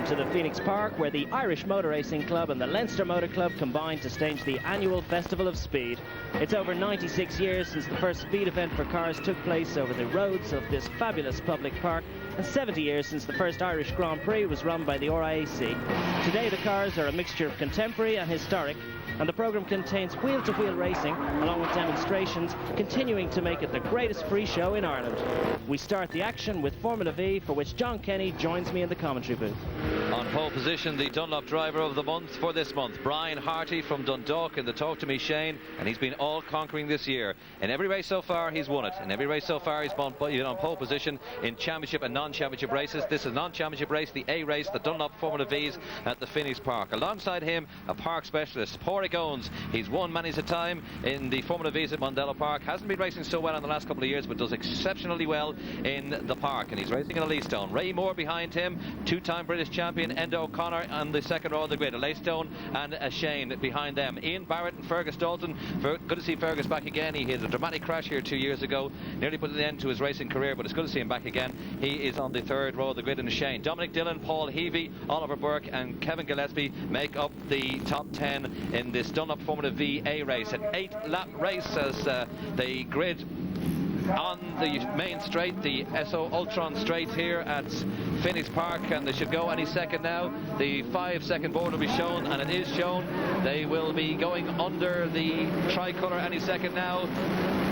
Welcome to the Phoenix Park, where the Irish Motor Racing Club and the Leinster Motor Club combine to stage the annual Festival of Speed. It's over 96 years since the first speed event for cars took place over the roads of this fabulous public park, and 70 years since the first Irish Grand Prix was run by the RIAC. Today the cars are a mixture of contemporary and historic, and the programme contains wheel-to-wheel racing along with demonstrations, continuing to make it the greatest free show in Ireland. We start the action with Formula V, for which John Kenny joins me in the commentary booth. On pole position, the Dunlop driver of the month for this month, Brian Harty from Dundalk in the Talk to Me Shane, and he's been all-conquering this year. In every race so far, he's won it. In every race so far, he's been on pole position in championship and non-championship races. This is a non-championship race, the A race, the Dunlop Formula V's at the Phoenix Park. Alongside him, a park specialist, Pádraig Owens. He's won many's a time in the Formula V's at Mondello Park. Hasn't been racing so well in the last couple of years, but does exceptionally well in the park. And he's racing in a Leystone. Ray Moore behind him, two-time British champion Enda O'Connor on the second row of the grid. A Leystone and a Shane behind them. Ian Barrett and Fergus Dalton. Good to see Fergus back again. He had a dramatic crash here 2 years ago. Nearly put an end to his racing career, but it's good to see him back again. He is on the third row of the grid in a Shane. Dominic Dillon, Paul Heavey, Oliver Burke and Kevin Gillespie make up the top 10 in this Dunlop Formula V A race. An 8-lap race as the grid on the main straight, the SO Ultron straight here at Phoenix Park, and they should go any second now. The 5-second board will be shown, and it is shown. They will be going under the tricolour any second now,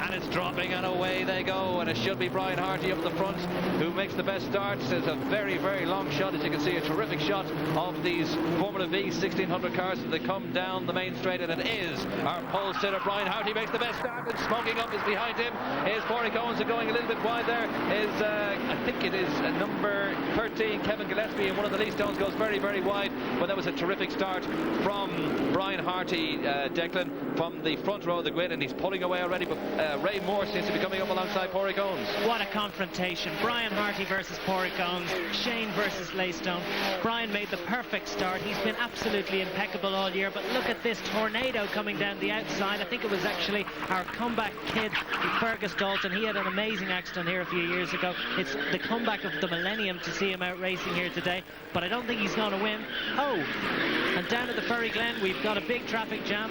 and it's dropping, and away they go. And it should be Brian Harty up the front who makes the best start. It's a very, very long shot. As you can see, a terrific shot of these Formula V 1600 cars as they come down the main straight, and it is our pole sitter Brian Harty makes the best start, and smoking up is behind him is Pádraig Owens. Are going a little bit wide there is I think it is number 13 Kevin Gillespie, and one of the Leystones goes very, very wide. But that was a terrific start from Brian Harty, Declan, from the front row of the grid, and he's pulling away already, but Ray Moore seems to be coming up alongside Pádraig Owens. What a confrontation. Brian Harty versus Pádraig Owens, Shane versus Leystone. Brian made the perfect start. He's been absolutely impeccable all year, but look at this tornado coming down the outside. I think it was actually our comeback kid, Fergus Dalton. He had an amazing accident here a few years ago. It's the comeback of the millennium to see him out racing here today, but I don't think he's going to win. Oh, and down at the Ferry Glen, we've got a big traffic jam.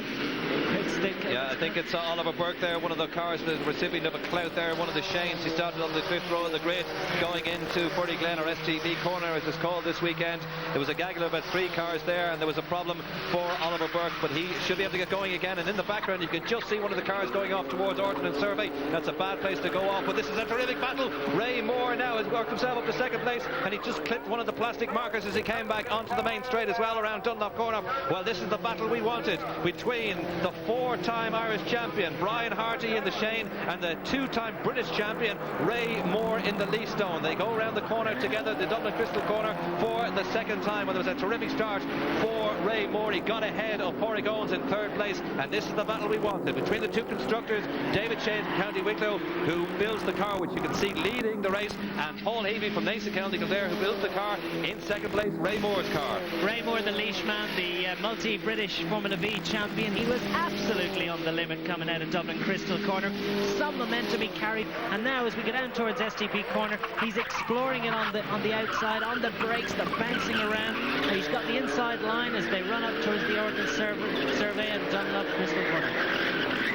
Yeah, I think it's Oliver Burke there, one of the cars, the recipient of a clout there, one of the Shanes. He started on the 5th row of the grid, going into Ferry Glen, or STV corner as it's called this weekend. There was a gaggle of about 3 cars there, and there was a problem for Oliver Burke, but he should be able to get going again. And in the background you can just see one of the cars going off towards Orton and Survey. That's a bad place to go off, but this is a terrific battle. Ray Moore now has worked himself up to second place, and he just clipped one of the plastic markers as he came back onto the main straight as well around Dunlop corner. Well, this is the battle we wanted between the 4-time Irish champion Brian Harty in the Shane and the 2-time British champion Ray Moore in the Leystone. They go around the corner together, the Dublin Crystal corner, for the second time. Well, there was a terrific start for Ray Moore. He got ahead of Pádraig Owens in third place, and this is the battle we wanted between the two constructors, David Shane from County Wicklow, who builds the car, which you can see leading the race, and Paul Heavey from Nason County Kildare, who builds the car in second place, Ray Moore's car. Ray Moore, the leashman, the multi-British Formula V champion. He was absolutely on the limit coming out of Dublin Crystal corner. Some momentum he carried, and now as we go down towards STP corner, he's exploring it on the outside, on the brakes. They're bouncing around, and he's got the inside line as they run up towards the Ordnance Survey and Dunlop Crystal corner.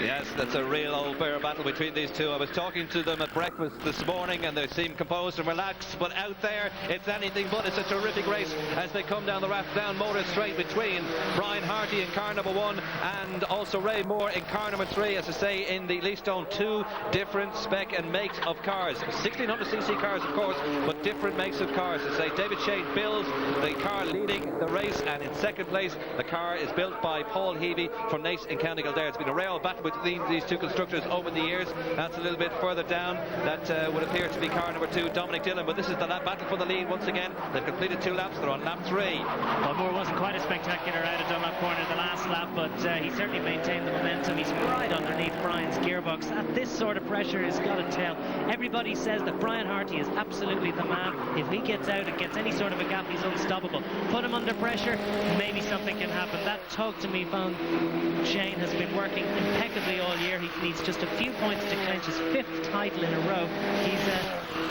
Yes, that's a real old bear battle between these two. I was talking to them at breakfast this morning, and they seem composed and relaxed, but out there it's anything but. It's a terrific race as they come down the Rathdown Motor Straight between Brian Harty in car number 1 and also Ray Moore in car number 3. As I say, in the Leystone, 2 different spec and makes of cars, 1600cc cars of course, but different makes of cars. As I say, David Shane builds the car leading the race, and in second place the car is built by Paul Heavey from Nace in County Kildare. It's been a real battle between these two constructors over the years. That's a little bit further down. That would appear to be car number 2, Dominic Dillon, but this is the battle for the lead once again. They've completed 2 laps. They're on lap 3. Well, Moore wasn't quite as spectacular out of Dunlop corner the last lap, but he certainly maintained the momentum. He's right underneath Brian's gearbox. At this sort of pressure, he's got to tell. Everybody says that Brian Harty is absolutely the man. If he gets out and gets any sort of a gap, he's unstoppable. Put him under pressure, maybe something can happen. That Talk to Me phone Shane has been working impeccably impeccably all year. He needs just a few points to clinch his 5th title in a row.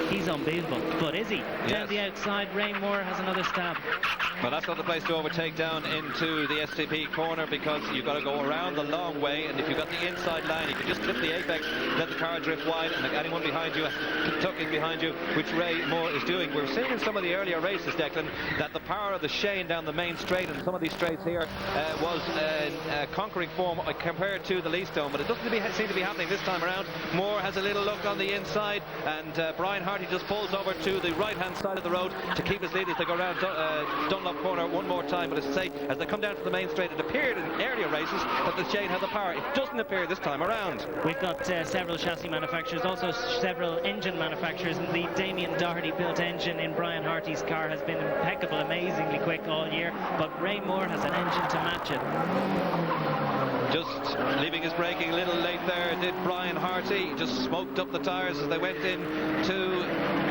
He's unbeatable. But is he? Yes. Down the outside, Ray Moore has another stab. Well, that's not the place to overtake down into the STP corner, because you've got to go around the long way, and if you've got the inside line, you can just clip the apex, let the car drift wide, and anyone behind you has to tuck in behind you, which Ray Moore is doing. We're seeing in some of the earlier races, Declan, that the power of the Shane down the main straight, and some of these straights here, was a conquering form compared to the Leastone, but it doesn't seem to be happening this time around. Moore has a little look on the inside, and Brian Harty just pulls over to the right-hand side of the road to keep his lead as they go around Dunlop corner one more time. But as I say, as they come down to the main straight, it appeared in earlier races that the Shane had the power. It doesn't appear this time around. We've got several chassis manufacturers, also several engine manufacturers, and the Damien Doherty built engine in Brian Harty's car has been impeccable, amazingly quick all year, but Ray Moore has an engine to match it. Just leaving his braking a little late there, did Brian Harty. Just smoked up the tyres as they went in to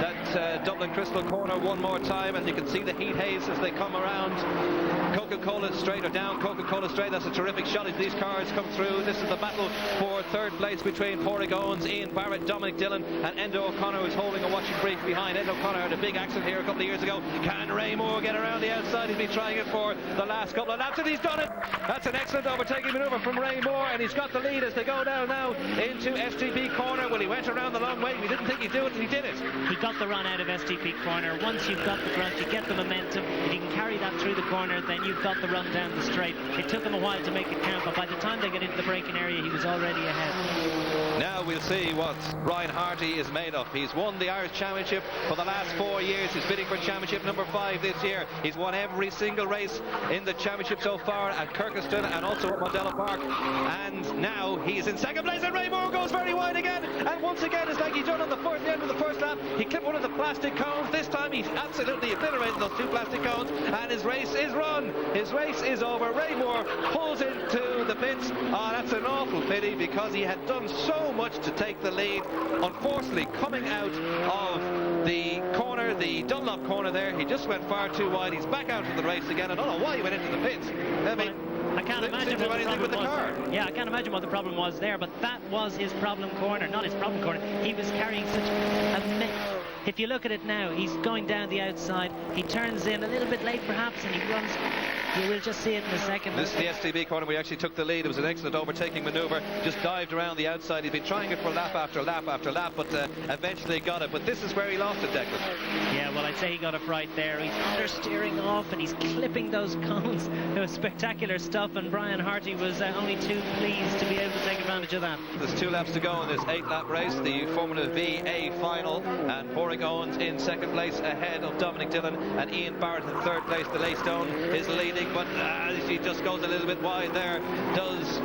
that Dublin Crystal corner one more time, and you can see the heat haze as they come around Coca-Cola Straight, or down Coca-Cola Straight. That's a terrific shot as these cars come through. This is the battle for 3rd place between Pádraig Owens, Ian Barrett, Dominic Dillon, and Endo O'Connor, who's holding a watching brief behind. Endo O'Connor had a big accident here a couple of years ago. Can Ray Moore get around the outside? He's been trying it for the last couple of laps, and he's done it. That's an excellent overtaking manoeuvre from Ray Moore, and he's got the lead as they go down now into STP corner. Well, he went around the long way. We didn't think he'd do it, and he did it. He got the run out of STP corner. Once you've got the front, you get the momentum. If you can carry that through the corner, then you've got the run down the straight. It took him a while to make it count, but by the time they get into the braking area, he was already ahead. Now we'll see what Brian Harty is made of. He's won the Irish Championship for the last 4 years. He's bidding for championship number 5 this year. He's won every single race in the championship so far at Kirkeston and also at Modella Park. And now he's in 2nd place, and Ray Moore goes very wide again. And once again, it's like he's done on the end of the first lap. He clipped one of the plastic cones. This time he's absolutely obliterated those 2 plastic cones, and his race is run. His race is over. Ray Moore pulls into the pits. Oh, that's an awful pity, because he had done so much to take the lead. Unfortunately, coming out of the corner, the Dunlop corner there, he just went far too wide. He's back out of the race again. I don't know why he went into the pits. I mean, I can't imagine what the problem was. Yeah, I can't imagine what the problem was there, but that was his problem corner, not his problem corner. He was carrying such a... If you look at it now, he's going down the outside. He turns in a little bit late perhaps, and he runs... We'll just see it in a second. This is the STB corner. We actually took the lead. It was an excellent overtaking manoeuvre. Just dived around the outside. He's been trying it for lap after lap after lap, but eventually got it. But this is where he lost it, Declan. Yeah, well, I'd say he got it right there. He's understeering off, and he's clipping those cones. It was spectacular stuff, and Brian Harty was only too pleased to be able to take advantage of that. There's 2 laps to go in this 8-lap race, the Formula VA final, and Pádraig Owens in 2nd place ahead of Dominic Dillon, and Ian Barrett in 3rd place. The Leastone is leading, but he just goes a little bit wide there, does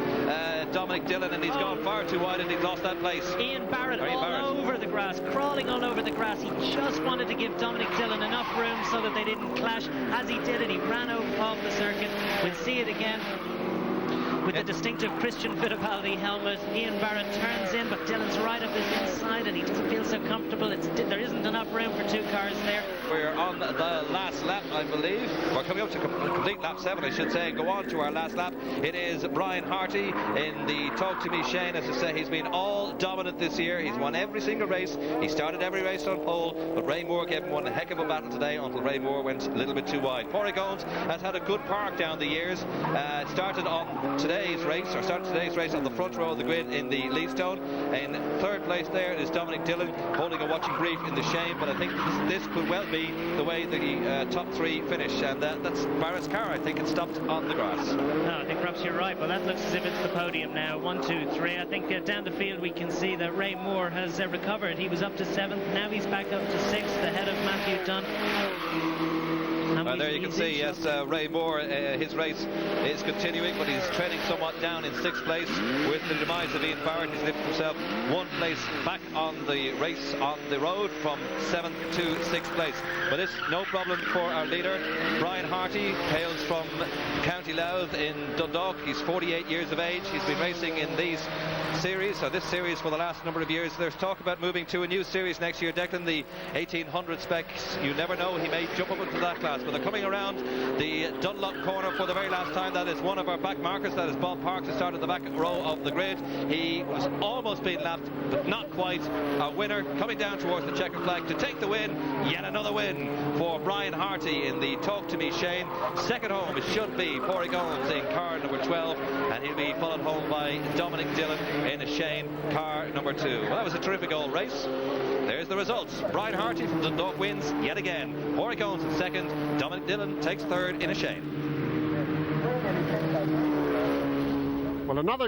Dominic Dillon, and he's gone far too wide, and he's lost that place. Ian Barrett over the grass, crawling all over the grass. He just wanted to give Dominic Dillon enough room so that they didn't clash. As he did it, he ran off the circuit. We'll see it again. With the distinctive Christian Fittipaldi helmet, Ian Barrett turns in, but Dillon's right up his inside, and he doesn't feel so comfortable. There isn't enough room for 2 cars there. We're on the last lap, I believe. We're coming up to complete lap 7, I should say, and go on to our last lap. It is Brian Harty in the Talk to Me Shane. As I say, he's been all dominant this year. He's won every single race. He started every race on pole, but Ray Moore gave him one heck of a battle today until Ray Moore went a little bit too wide. Pádraig Owens has had a good park down the years. Started today's race on the front row of the grid in the Leastone. In 3rd place there is Dominic Dillon holding a watching brief in the Shane, but I think this could well be the way the top 3 finish, and that's Barrett's car. I think it stopped on the grass. No, I think perhaps you're right, but that looks as if it's the podium now. 1, 2, 3. I think down the field we can see that Ray Moore has recovered. He was up to 7th, now he's back up to 6th ahead of Matthew Dunn. There you can see, yes, Ray Moore, his race is continuing, but he's trending somewhat down in 6th place with the demise of Ian Barrett. He's lifted himself 1 place back on the race on the road from 7th to 6th place. But it's no problem for our leader. Brian Harty hails from County Louth in Dundalk. He's 48 years of age. He's been racing in this series for the last number of years. There's talk about moving to a new series next year, Declan, the 1800 specs. You never know, he may jump up into that class, but they're coming around the Dunlop corner for the very last time. That is one of our back markers. That is Bob Parks, who started the back row of the grid. He was almost being lapped, but not quite. A winner coming down towards the checkered flag to take the win. Yet another win for Brian Harty in the Talk to Me Shane. Second home, it should be Porrick Owens in car number 12, and he'll be followed home by Dominic Dillon in a Shane car number 2. Well, that was a terrific old race. There's the results. Brian Harty from Dundalk wins yet again. Porrick Owens in second. Dominic Dillon takes third in a Shane. Well, another